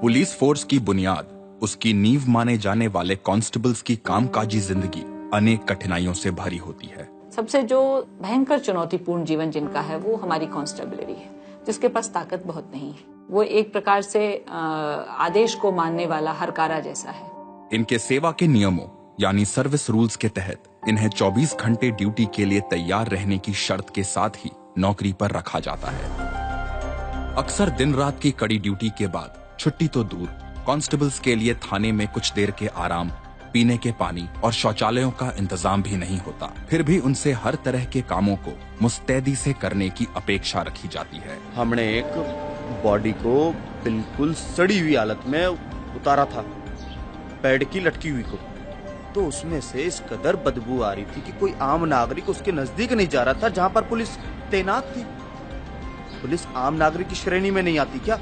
Police force की बुनियाद, उसकी नींव माने जाने वाले कांस्टेबल्स की कामकाजी जिंदगी अनेक कठिनाइयों से भरी होती है। सबसे जो भयंकर चुनौतीपूर्ण जीवन जिनका है वो हमारी कांस्टेबलरी है, जिसके पास ताकत बहुत नहीं है। वो एक प्रकार से आदेश को मानने वाला हरकारा जैसा है। इनके सेवा के नियमों यानी सर्विस रूल्स के तहत इन्हें 24 घंटे ड्यूटी के लिए तैयार रहने की शर्त के साथ ही नौकरी पर रखा जाता है। अक्सर दिन रात की कड़ी ड्यूटी के बाद छुट्टी तो दूर, कांस्टेबल्स के लिए थाने में कुछ देर के आराम, पीने के पानी और शौचालयों का इंतजाम भी नहीं होता। फिर भी उनसे हर तरह के कामों को मुस्तैदी से करने की अपेक्षा रखी जाती है। हमने एक बॉडी को बिल्कुल सड़ी हुई हालत में उतारा था, बेड की लटकी हुई को, तो उसमें से इस कदर बदबू आ रही थी कि कोई आम नागरिक उसके नजदीक नहीं जा रहा था जहां पर पुलिस तैनात थी। पुलिस आम नागरिक की श्रेणी में नहीं आती क्या?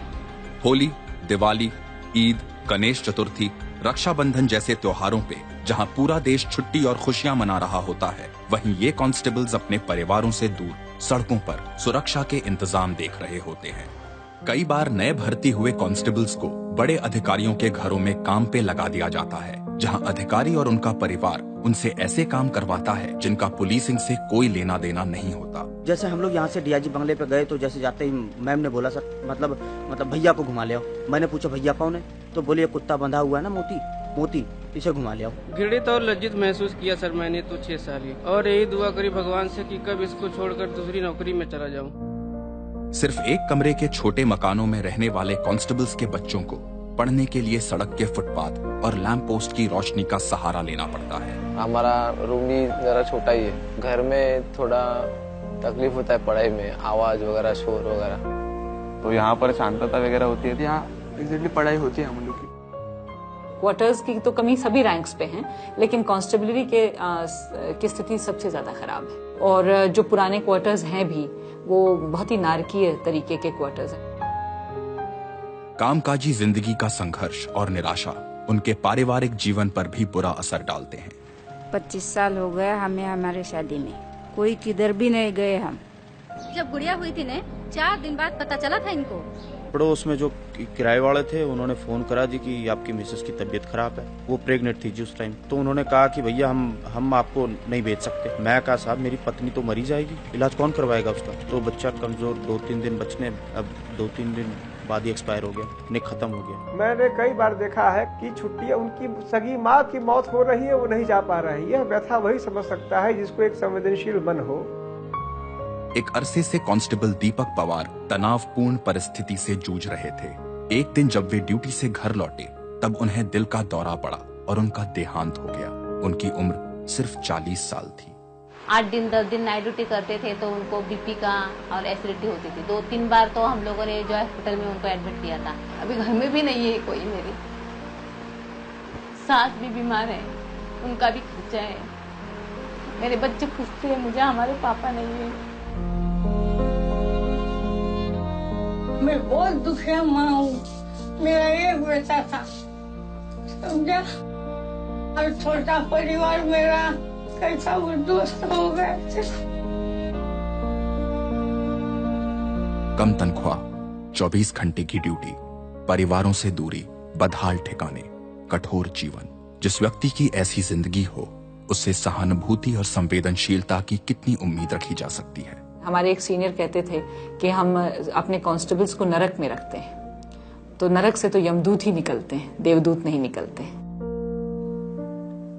होली, दिवाली, ईद, गणेश चतुर्थी, रक्षाबंधन जैसे त्योहारों पे जहां पूरा देश छुट्टी और खुशियां मना रहा होता है, वहीं ये कांस्टेबल्स अपने परिवारों से दूर सड़कों पर सुरक्षा के इंतजाम देख रहे होते हैं। कई बार नए भर्ती हुए कांस्टेबल्स को बड़े अधिकारियों के घरों में काम पे लगा दिया जाता है, जहां अधिकारी और उनका परिवार उनसे ऐसे काम करवाता है जिनका पुलिसिंग से कोई लेना देना नहीं होता। जैसे हम लोग यहाँ से डीआईजी बंगले पे गए तो जैसे जाते ही मैम ने बोला, सर मतलब भैया को घुमा ले आओ। मैंने पूछा भैया कौन है, तो बोले कुत्ता बंधा हुआ है ना मोती, इसे घुमा ले आओ। घृणित और लज्जित महसूस किया सर मैंने तो 6 साल ही, और यही दुआ करी भगवान से कि कब इसको छोड़कर दूसरी नौकरी में चला जाऊं। सिर्फ एक कमरे के छोटे मकानों में रहने वाले कांस्टेबल्स के बच्चों को पढ़ने के लिए सड़क के फुटपाथ और लैंप पोस्ट की रोशनी का सहारा लेना पड़ता है। हमारा रूम भी जरा छोटा ही है, घर में थोड़ा तकलीफ होता है पढ़ाई में, आवाज वगैरह, शोर वगैरह। तो यहाँ पर शांतता वगैरह होती है, यहाँ एग्जैक्टली पढ़ाई होती है हम लोग की। क्वार्टर्स की तो कमी सभी रैंक्स पे है, लेकिन कांस्टेबलरी की स्थिति सबसे ज्यादा खराब है। और जो पुराने क्वार्टर्स हैं भी, वो बहुत ही नारकीय तरीके के क्वार्टर्स हैं। कामकाजी जिंदगी का संघर्ष और निराशा उनके पारिवारिक जीवन पर भी बुरा असर डालते हैं। 25 साल हो गया हमें हमारी शादी में, कोई किधर भी नहीं गए हम। जब गुड़िया हुई थी ने 4 दिन बाद पता चला था इनको। पड़ोस में जो किराए वाले थे उन्होंने फोन करा जी कि आपकी मिसेस की तबीयत खराब है, वो प्रेग्नेंट थी जी उस टाइम। तो उन्होंने कहा कि भैया हम आपको नहीं भेज सकते। मैं कहा साहब मेरी पत्नी तो मरी जाएगी, इलाज कौन करवाएगा उसका? तो बच्चा कमजोर, 2-3 दिन बचने, अब 2-3 दिन बाद ही एक्सपायर हो गया, निक खत्म हो गया। मैंने कई बार देखा है कि छुट्टियां, उनकी सगी माँ की मौत हो रही है, वो नहीं जा पा रही है। व्यथा वही समझ सकता है जिसको एक संवेदनशील मन हो। एक अरसे से कांस्टेबल दीपक पवार तनावपूर्ण परिस्थिति से जूझ रहे थे। एक दिन जब वे ड्यूटी से घर लौटे, तब उन्हें दिल का दौरा पड़ा और उनका देहांत हो गया। उनकी उम्र सिर्फ 40 साल थी। 8 दिन 10 दिन नाइट ड्यूटी करते थे तो उनको बीपी का और एसिडिटी होती थी। 2-3 बार तो हम लोगों ने जो हॉस्पिटल में उनको एडमिट किया था। अभी घर में भी नहीं है कोई। मेरी सास भी बीमार है, उनका भी खर्चा है। मेरे बच्चे पूछते हैं मुझे, हमारे पापा नहीं है। मैं बहुत दुखी माँ हूँ। मेरा एक बेटा था, समझा, और छोटा परिवार मेरा कैसा उद्ध्वस्त हो गया। कम तनख्वाह, 24 घंटे की ड्यूटी, परिवारों से दूरी, बदहाल ठिकाने, कठोर जीवन। जिस व्यक्ति की ऐसी जिंदगी हो, उससे सहानुभूति और संवेदनशीलता की कितनी उम्मीद रखी जा सकती है। हमारे एक सीनियर कहते थे कि हम अपने कांस्टेबल्स को नरक में रखते हैं, तो नरक से तो यमदूत ही निकलते हैं, देवदूत नहीं निकलते हैं।